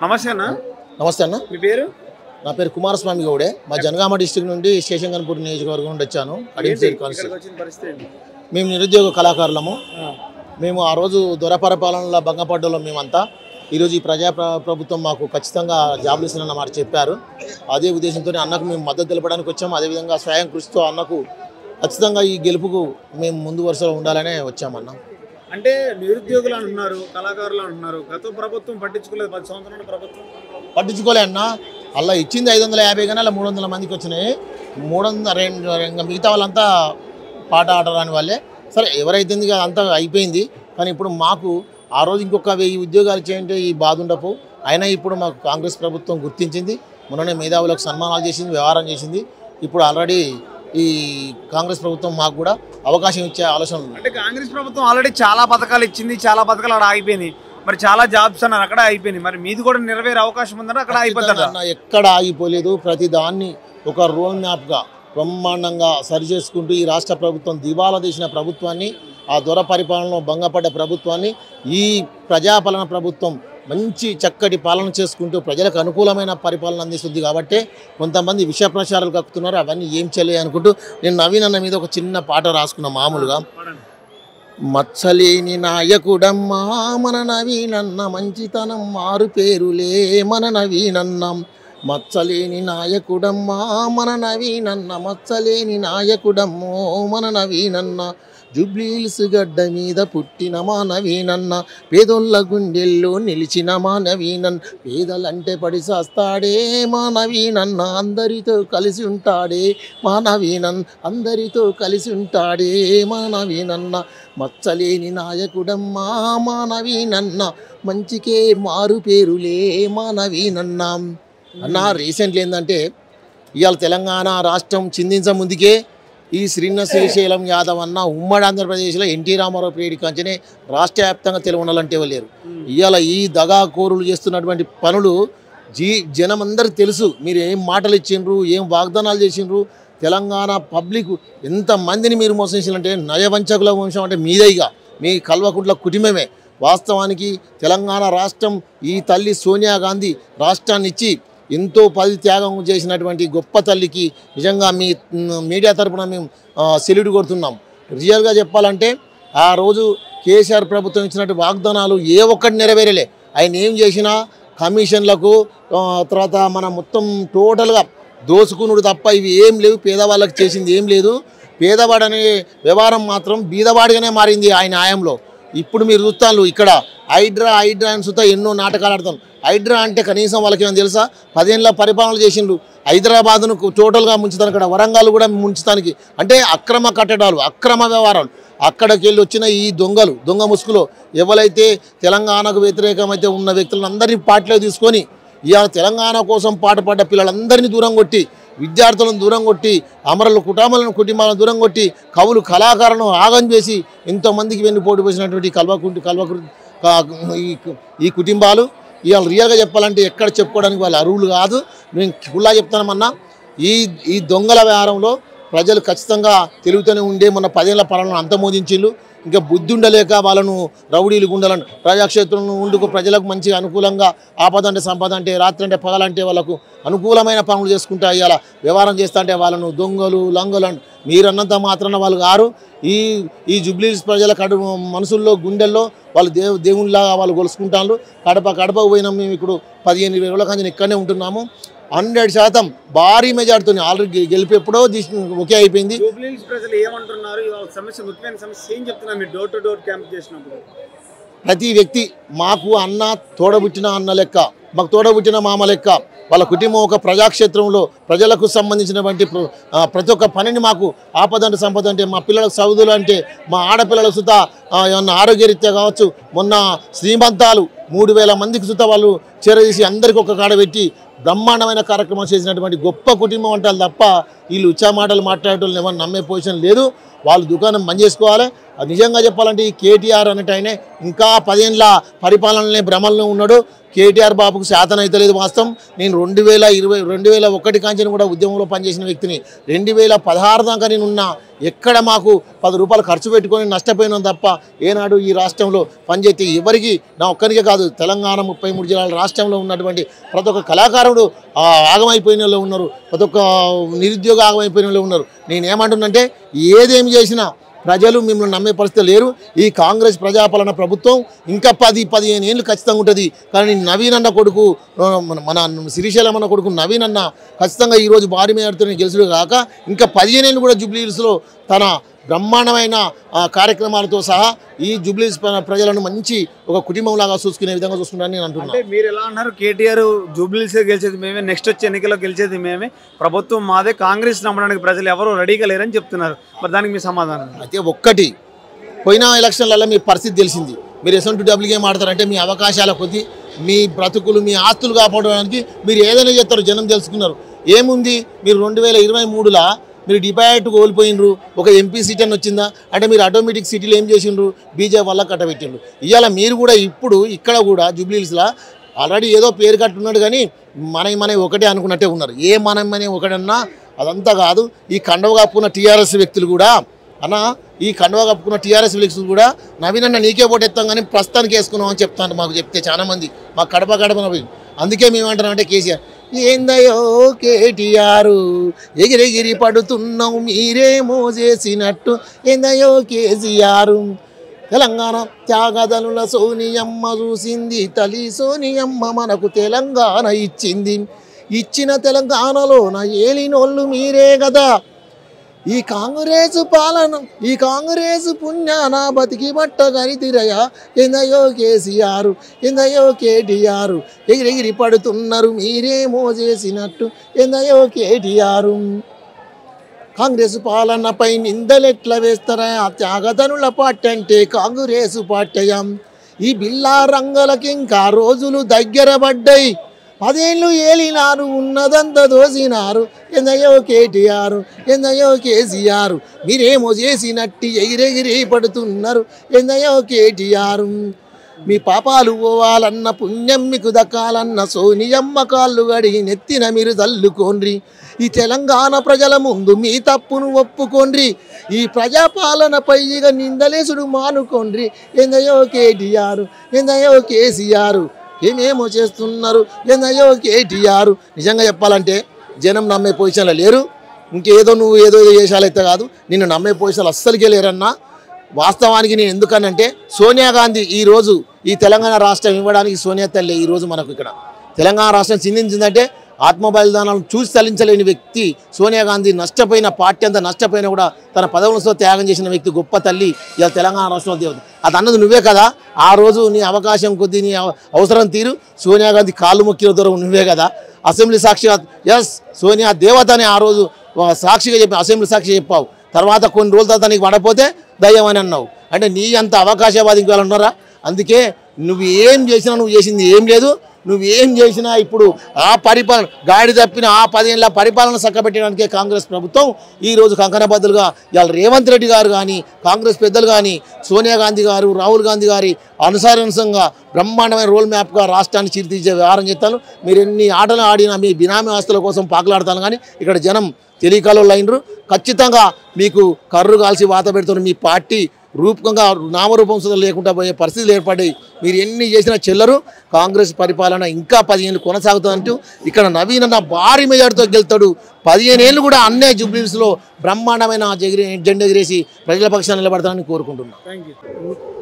నమస్తే అన్న. నమస్తే అన్న. మీ పేరు? నా పేరు కుమారస్వామి గౌడే. మా జనగామ డిస్ట్రిక్ట్ నుండి స్టేషన్ కన్పూర్ నియోజకవర్గం నుండి వచ్చాను. మేము నిరుద్యోగ కళాకారులము. మేము ఆ రోజు దొరపరిపాలనలో భంగపడ్డలో మేమంతా ఈరోజు ఈ ప్రభుత్వం మాకు ఖచ్చితంగా జాబులు ఇస్తానన్న మాట చెప్పారు. అదే ఉద్దేశంతో అన్నకు మేము మద్దతు తెలపడానికి వచ్చాము. అదేవిధంగా స్వయం కృషితో అన్నకు ఖచ్చితంగా ఈ గెలుపుకు మేము ముందు వరుసలో ఉండాలనే వచ్చామన్న. అంటే నిరుద్యోగులు అంటున్నారు, కళాకారులు అంటున్నారు, గత ప్రభుత్వం పట్టించుకోలేదు. 10 సంవత్సరాల ప్రభుత్వం పట్టించుకోలే అన్న. అలా ఇచ్చింది 550 కానీ అలా 300 మందికి వచ్చినాయి. 300 మిగతా వాళ్ళంతా పాట ఆడరాని వాళ్ళే. సరే ఎవరైతే అంతా అయిపోయింది. కానీ ఇప్పుడు మాకు ఆ రోజు ఇంకొక 1000 ఉద్యోగాలు చేయంటే ఈ బాధ ఉండపు. అయినా ఇప్పుడు మాకు కాంగ్రెస్ ప్రభుత్వం గుర్తించింది. మొన్ననే మేధావులకు సన్మానాలు చేసింది, వ్యవహారం చేసింది. ఇప్పుడు ఆల్రెడీ ఈ కాంగ్రెస్ ప్రభుత్వం మాకు కూడా అవకాశం ఇచ్చే ఆలోచన ఉంది. అంటే కాంగ్రెస్ ప్రభుత్వం ఆల్రెడీ చాలా పథకాలు ఇచ్చింది, చాలా పథకాలు అక్కడ ఆగిపోయినాయి. మరి చాలా జాబ్స్ అన్నారు అక్కడ అయిపోయినాయి. మరి మీది కూడా నెరవేరే అవకాశం ఉందన్న అక్కడ అయిపోతుంది అన్న. ఎక్కడ ఆగిపోలేదు. ప్రతి దాన్ని ఒక రోడ్ మ్యాప్గా బ్రహ్మాండంగా సరిచేసుకుంటూ ఈ రాష్ట్ర ప్రభుత్వం దివాలా తీసిన ప్రభుత్వాన్ని, ఆ దొర పరిపాలనలో భంగపడ్డ ప్రభుత్వాన్ని ఈ ప్రజాపాలన ప్రభుత్వం మంచి చక్కటి పాలన చేసుకుంటూ ప్రజలకు అనుకూలమైన పరిపాలన అందిస్తుంది. కాబట్టి కొంతమంది విష ప్రచారాలు కక్కుతున్నారు. అవన్నీ ఏం చేయలేదు అనుకుంటూ నేను నవీన్ అన్న మీద ఒక చిన్న పాట రాసుకున్నా మామూలుగా. మచ్చలేని నాయకుడమ్మా మన నవీనన్న, మంచితనం మారు పేరులే మన నవీనన్నం. మచ్చలేని నాయకుడమ్మా మన నవీనన్న, మచ్చలేని నాయకుడమ్మో మన నవీనన్న. జూబ్లీహిల్స్ గడ్డ మీద పుట్టిన మా నవీనన్న, పేదోళ్ళ గుండెల్లో నిలిచిన మా నవీనన్న. పేదలంటే పడి చేస్తాడే మా నవీనన్న, అందరితో కలిసి ఉంటాడే మా నవీనన్న, అందరితో కలిసి ఉంటాడే మా నవీనన్న. మచ్చలేని నాయకుడమ్మా మా నవీనన్న, మంచికే మారు పేరులే మా నవీనన్న. అన్న రీసెంట్లీ ఏంటంటే ఇవాళ తెలంగాణ రాష్ట్రం చిందించ ముందుకే ఈ శ్రీశైలం యాదవ్ అన్న ఉమ్మడి ఆంధ్రప్రదేశ్లో ఎన్టీ రామారావు పీరియడ్ కంచెనే రాష్ట్ర వ్యాప్తంగా తెలుగుండాలంటే లేరు. ఇవాళ ఈ దగాకోరులు చేస్తున్నటువంటి పనులు జనం అందరికి తెలుసు. మీరు ఏం మాటలు ఇచ్చిండ్రు, ఏం వాగ్దానాలు చేసిండ్రు. తెలంగాణ పబ్లిక్ ఎంతమందిని మీరు మోసం చేయాలంటే నయవంచకుల వంశం అంటే మీదైగా మీ కల్వకుంట్ల కుటుంబమే. వాస్తవానికి తెలంగాణ రాష్ట్రం ఈ తల్లి సోనియా గాంధీ రాష్ట్రాన్ని ఇచ్చి ఎంతో త్యాగం చేసినటువంటి గొప్ప తల్లికి నిజంగా మీ మీడియా తరఫున మేము సెల్యూట్ కొడుతున్నాం. రియల్గా చెప్పాలంటే ఆ రోజు కేసీఆర్ ప్రభుత్వం ఇచ్చినట్టు వాగ్దానాలు ఏ ఒక్కటి నెరవేరలే. ఆయన ఏం చేసినా కమిషన్లకు తర్వాత మన మొత్తం టోటల్గా దోసుకునుడు తప్ప ఇవి ఏం లేవు. పేదవాళ్ళకి చేసింది ఏం లేదు. పేదవాడనే వ్యవహారం మాత్రం బీదవాడిగానే మారింది ఆయన న్యాయంలో. ఇప్పుడు మీరు చూస్తాను ఇక్కడ హైడ్రా అని చూస్తా ఎన్నో నాటకాలు ఆడతాం. హైడ్రా అంటే కనీసం వాళ్ళకి ఏమైనా తెలుసా? 10 ఏళ్ళ పరిపాలన చేసిండ్రు. హైదరాబాద్ను టోటల్గా ముంచుతాను, ఇక్కడ వరంగల్ కూడా ముంచుతానికి. అంటే అక్రమ కట్టడాలు, అక్రమ వ్యవహారాలు. అక్కడికి వెళ్ళి వచ్చిన ఈ దొంగ ముసుగులో ఎవరైతే తెలంగాణకు వ్యతిరేకమైతే ఉన్న వ్యక్తులను అందరినీ పార్టీలో తీసుకొని ఇవాళ తెలంగాణ కోసం పాటుపడ్డ పిల్లలందరినీ దూరం కొట్టి, విద్యార్థులను దూరం కొట్టి, అమరుల కుటుంబాలను దూరం కొట్టి, కవులు కళాకారులను ఆగం చేసి ఎంతోమందికి వెన్నుపోటు పోసినటువంటి ఈ కుటుంబాలు ఇవాళ రియల్గా చెప్పాలంటే ఎక్కడ చెప్పుకోవడానికి వాళ్ళు అరువులు కాదు. నేను ఫుల్లా చెప్తానమన్నా. ఈ దొంగల వ్యవహారంలో ప్రజలు ఖచ్చితంగా తెలుగుతూనే ఉండే మొన్న 10 ఏళ్ల పాలన అంతమోదించిళ్ళు. ఇంకా బుద్ధి ఉండలేక వాళ్ళను రౌడీలు గుండాలను ప్రజాక్షేత్రంలో ఉండుకు ప్రజలకు మంచిగా అనుకూలంగా ఆపద అంటే సంపద అంటే రాత్రి అంటే పగలంటే వాళ్ళకు అనుకూలమైన పనులు చేసుకుంటా ఇవాళ వ్యవహారం చేస్తా అంటే వాళ్ళను దొంగలు లంగలు మీరన్నంత మాత్రాన వాళ్ళు గారు. ఈ జూబ్లీహిల్స్ ప్రజల మనసుల్లో గుండెల్లో వాళ్ళు దేవుళ్ళలాగా వాళ్ళు గొలుసుకుంటారు. కడపకు పోయినాం మేము. ఇప్పుడు 15-20 రోజుల కానీ ఇక్కడనే ఉంటున్నాము. 100% భారీ మెజార్టీతో ఆల్రెడీ గెలిపి ఎప్పుడో ఒకే అయిపోయింది. జూబ్లీహిల్స్ ప్రజలు ఏమంటున్నారు? సమస్య ముఖ్యమైన సమస్య ఏం చెప్తున్నారు మీరు డోర్ టు డోర్ క్యాంప్ చేసినప్పుడు? ప్రతి వ్యక్తి మాకు అన్న తోడబుట్టిన అన్న లెక్క, మాకు తోడబుట్టిన మామ లెక్క. వాళ్ళ కుటుంబం ఒక ప్రజాక్షేత్రంలో ప్రజలకు సంబంధించినటువంటి ప్రతి ఒక్క పనిని మాకు ఆపదంటే సంపద అంటే మా పిల్లలకు చదువులు అంటే మా ఆడపిల్లలకు సుత ఏమన్నా ఆరోగ్యరీత్యా కావచ్చు. మొన్న శ్రీమంతాలు 3000 మందికి సుత వాళ్ళు చేరదీసి అందరికీ ఒక కాడ పెట్టి బ్రహ్మాండమైన కార్యక్రమం చేసినటువంటి గొప్ప కుటుంబం అంటారు తప్ప వీళ్ళు ఉచ్చా మాటలు మాట్లాడటం ఎవరు నమ్మే పొజిషన్ లేదు. వాళ్ళు దుకాణం బంద్ చేసుకోవాలి. నిజంగా చెప్పాలంటే ఈ కేటీఆర్ అనేట ఆయన ఇంకా 10 ఏళ్ళ పరిపాలనలే భ్రమల్లో ఉన్నాడు. కేటీఆర్ బాబుకు శాతం అయితే లేదు. వాస్తవం నేను 2001 కాంచెని కూడా ఉద్యమంలో పనిచేసిన వ్యక్తిని. 2016 దాకా నేను ఉన్న ఎక్కడ మాకు 10 రూపాయలు ఖర్చు పెట్టుకొని నష్టపోయినాం తప్ప ఏనాడు ఈ రాష్ట్రంలో పనిచేస్తే ఎవరికి నా ఒక్కరికే కాదు, తెలంగాణ 33 జిల్లాల రాష్ట్రంలో ఉన్నటువంటి ప్రతి ఒక్క కళాకారుడు ఆగమైపోయిన వాళ్ళు ఉన్నారు, ప్రతి ఒక్క నిరుద్యోగ ఆగమైపోయిన వాళ్ళు ఉన్నారు. నేనేమంటున్నంటే ఏదేమి చేసినా ప్రజలు మిమ్మల్ని నమ్మే పరిస్థితి లేరు. ఈ కాంగ్రెస్ ప్రజాపాలన ప్రభుత్వం ఇంకా 10-15 ఏళ్ళు ఖచ్చితంగా ఉంటుంది. కానీ నవీన్ అన్న కొడుకు, మన శ్రీశైలం అన్న కొడుకు నవీన్ అన్న ఖచ్చితంగా ఈరోజు భారీ మేరతో గెలుచుడు కాక ఇంకా 15 ఏళ్ళు కూడా జూబ్లీ హిల్స్లో తన బ్రహ్మాండమైన కార్యక్రమాలతో సహా ఈ జూబ్లీ హిల్స్ ప్రజలను మంచి ఒక కుటుంబంలాగా చూసుకునే విధంగా చూసుకుంటానని నేను అంటున్నాను. అంటే మీరు ఎలా అన్నారు, కేటీఆర్ జూబ్లీ హిల్స్ గెలిచేది మేమే, నెక్స్ట్ వచ్చే ఎన్నికల్లో గెలిచేది మేమే, ప్రభుత్వం మాదే, కాంగ్రెస్ నమ్మడానికి ప్రజలు ఎవరు రెడీగా లేరని చెప్తున్నారు. మరి దానికి మీ సమాధానం? అయితే ఒక్కటి, పోయిన ఎలక్షన్లలో మీ పరిస్థితి తెలిసింది. మీరు ఎసొంటి డబ్బులు గేమ్ ఆడతారంటే మీ అవకాశాల కొద్దీ మీ బ్రతుకులు మీ ఆస్తులు కాపాడడానికి మీరు ఏదైనా చేస్తారు, జనం తెలుసుకున్నారు. ఏముంది, మీరు 2023లో మీరు డిపాయిట్ కోల్పోయినరు, ఒక ఎంపీ సీట్ అని వచ్చిందా అంటే మీరు ఆటోమేటిక్ సిటీలో ఏం చేసిండ్రు, బీజేపీ వల్ల కట్టబెట్టిండ్రు. ఇవాళ మీరు కూడా ఇప్పుడు ఇక్కడ కూడా జూబ్లీ హిల్స్లో ఆల్రెడీ ఏదో పేరు కట్టున్నాడు కానీ మన ఒకటే అనుకున్నట్టే ఉన్నారు. ఏ మనం ఒకటన్నా అదంతా కాదు. ఈ కండవ కప్పుకున్న టీఆర్ఎస్ వ్యక్తులు కూడా ఈ కండవ కప్పుకున్న టీఆర్ఎస్ వ్యక్తులు కూడా నవీనన్న నీకే ఓటెత్తాం కానీ ప్రస్తుతానికి వేసుకున్నాం అని చెప్తాను. మాకు చెప్తే చాలామంది మాకు గడప నవీన్. అందుకే మేమేమంటున్నాం అంటే కేసీఆర్ ఏందయో కేటీఆర్ ఎగిరెగిరి పడుతున్నాం మీరేమో చేసినట్టు, ఏందయో కేసీఆర్ తెలంగాణ త్యాగదనుల సోనియమ్మ చూసింది తల్లి సోనియమ్మ మనకు తెలంగాణ ఇచ్చింది, ఇచ్చిన తెలంగాణలోన ఏలినోళ్ళు మీరే కదా. ఈ కాంగ్రెస్ పాలన ఈ కాంగ్రెస్ పుణ్యాన బతికి బట్ట గరితిరయ, ఏందయో కేసీఆర్ ఏందయో కేటీఆర్ ఎగిరెగిరి పడుతున్నారు మీరేమో చేసినట్టు, ఏందయో కేటీఆర్. కాంగ్రెస్ పాలనపై నిందలెట్ల వేస్తారా, త్యాగదనుల పార్టీ అంటే కాంగ్రెస్ పార్టీయం. ఈ బిల్లా రంగులకి ఇంకా రోజులు దగ్గర పడ్డాయి, 10 ఏళ్ళు ఏలినారు ఉన్నదంతా దోసినారు, ఏందయ్యో కేటీఆర్ ఏందయ్యో కేసీఆర్ మీరేమో చేసినట్టు ఎగిరెగిరి పడుతున్నారు, ఏందయ్యో కేటీఆర్. మీ పాపాలు పోవాలన్న పుణ్యం మీకు దక్కాలన్న సోనియమ్మ కాళ్ళు గడిగి నెత్తిన మీరు తల్లుకోండ్రి, ఈ తెలంగాణ ప్రజల ముందు మీ తప్పును ఒప్పుకోండ్రి, ఈ ప్రజాపాలనపై ఇక నిందలేసుడు మానుకోండ్రి, ఏందయ్యో కేటీఆర్ ఏందయ్యో కేసీఆర్ ఏమేమో చేస్తున్నారు, ఏందయ్యో కేటీఆర్. నిజంగా చెప్పాలంటే జనం నమ్మే పొజిషన్లో లేరు. ఇంకేదో నువ్వు ఏదో చేసాలైతే కాదు, నిన్ను నమ్మే పొజిషన్లు అస్సలకే లేరన్నా. వాస్తవానికి నేను ఎందుకనంటే సోనియా గాంధీ ఈరోజు ఈ తెలంగాణ రాష్ట్రం ఇవ్వడానికి సోనియా తల్లి ఈరోజు మనకు ఇక్కడ తెలంగాణ రాష్ట్రం చిందించిందంటే ఆత్మ బలిదానాలను చూసి తలించలేని వ్యక్తి సోనియా గాంధీ. నష్టపోయిన పార్టీ అంతా నష్టపోయినా కూడా తన పదవులతో త్యాగం చేసిన వ్యక్తి గొప్ప తల్లి ఇలా తెలంగాణ రాష్ట్రంలో దేవత. అది అన్నది నువ్వే కదా. ఆ రోజు నీ అవకాశం కొద్దీ నీ అవసరం తీరు సోనియా గాంధీ కాళ్ళు మొక్కిన దూరం నువ్వే కదా. అసెంబ్లీ సాక్షిగా ఎస్ సోనియా దేవత అని ఆ రోజు సాక్షిగా చెప్పి అసెంబ్లీ సాక్షి చెప్పావు. తర్వాత కొన్ని రోజుల తర్వాత నీకు పడపోతే దయ్యం అని అన్నావు. అంటే నీ అంత అవకాశవాది ఇంకో ఉన్నారా? అందుకే నువ్వు ఏం చేసినా నువ్వు చేసింది ఏం లేదు. నువ్వేం చేసినా ఇప్పుడు ఆ పరిపాలన గాడి తప్పిన ఆ 10 ఏళ్ళ పరిపాలన చక్కబెట్టడానికే కాంగ్రెస్ ప్రభుత్వం ఈరోజు కంకణబద్దులుగా ఇవాళ రేవంత్ రెడ్డి గారు కానీ కాంగ్రెస్ పెద్దలు కానీ సోనియా గాంధీ గారు రాహుల్ గాంధీ గారి అనుసారానుసంగా బ్రహ్మాండమైన రోల్ మ్యాప్గా రాష్ట్రాన్ని చీర్తీర్చే వ్యవహారం చేస్తాను. మీరు ఎన్ని ఆటలు ఆడినా మీ బినామీ ఆస్తుల కోసం పాకులాడతాను కానీ ఇక్కడ జనం తెలియకలు అయినరు. ఖచ్చితంగా మీకు కర్రు కాల్చి వాత పెడుతున్న మీ పార్టీ రూపకంగా నామరూపం సుధలు లేకుండా పోయే పరిస్థితులు ఏర్పడ్డాయి. మీరు ఎన్ని చేసినా చెల్లరు. కాంగ్రెస్ పరిపాలన ఇంకా 10 ఏళ్ళు కొనసాగుతుందంటూ ఇక్కడ నవీన్ అన్న భారీ మెజార్టీతో గెలుతాడు. 15 ఏళ్ళు కూడా అన్నే జూబ్లీ హిల్స్లో బ్రహ్మాండమైన జెండా ఎగిరేసి ప్రజల పక్షాన్ని నిలబడతానని కోరుకుంటున్నాను.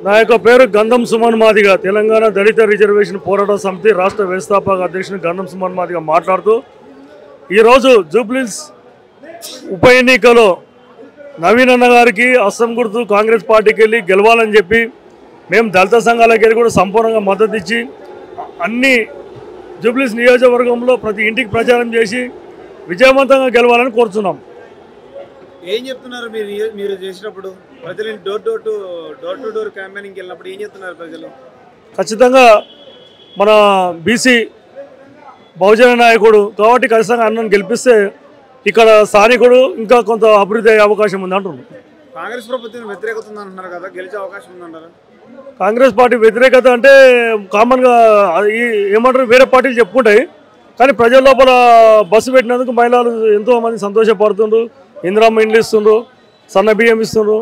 నా యొక్క పేరు గంధం సుమన్ మాదిగ, తెలంగాణ దళిత రిజర్వేషన్ పోరాట సమితి రాష్ట్ర వ్యవస్థాపక అధ్యక్షుడు గంధం సుమన్ మాదిగ మాట్లాడుతూ ఈరోజు జూబ్లీ హిల్స్ ఉప ఎన్నికలో నవీన్ అన్న గారికి అస్సాం గుర్తు కాంగ్రెస్ పార్టీకి వెళ్ళి గెలవాలని చెప్పి మేము దళిత సంఘాలకు వెళ్ళి కూడా సంపూర్ణంగా మద్దతు ఇచ్చి అన్ని జూబ్లీ హిల్స్ నియోజకవర్గంలో ప్రతి ఇంటికి ప్రచారం చేసి విజయవంతంగా గెలవాలని కోరుతున్నాం. ఏం చెప్తున్నారు మీరు చేసినప్పుడు ప్రజలు డోర్ టు డోర్ క్యాంపెయినింగ్కి వెళ్ళినప్పుడు ఏం చెప్తున్నారు ప్రజలు? ఖచ్చితంగా మన బీసీ బహుజన నాయకుడు కాబట్టి ఖచ్చితంగా అన్నను గెలిపిస్తే ఇక్కడ స్థానికుడు ఇంకా కొంత అభివృద్ధి అయ్యే అవకాశం ఉంది అంటున్నారు. కాంగ్రెస్ ప్రభుత్వం వ్యతిరేకత ఉందంటున్నారు కదా, గెలిచే అవకాశం ఉందంటారా? కాంగ్రెస్ పార్టీ వ్యతిరేకత అంటే కామన్గా ఏమంటారు వేరే పార్టీలు చెప్పుకుంటాయి, కానీ ప్రజల లోపల బస్సు పెట్టినందుకు మహిళలు ఎంతోమంది సంతోషపడుతుండ్రు, ఇందిరమ్మ ఇండ్లు ఇస్తుండ్రు. సన్న బియ్యం ఇస్తున్నారు.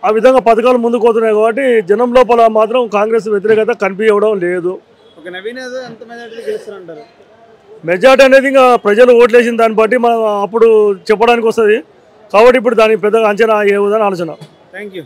ఆ విధంగా పథకాలు ముందుకు పోతున్నాయి కాబట్టి జనం లోపల మాత్రం కాంగ్రెస్ వ్యతిరేకత కనిపించడం లేదు. నవీన్ యాదవ్ ఎంత మెజారిటీ గెలుస్తారంటారు? మెజార్టీ అనేది ఇంకా ప్రజలు ఓట్లేసిన దాన్ని బట్టి మనం అప్పుడు చెప్పడానికి వస్తుంది కాబట్టి ఇప్పుడు దానికి పెద్దగా అంచనా ఏ విధంగా ఆలోచన. Thank you.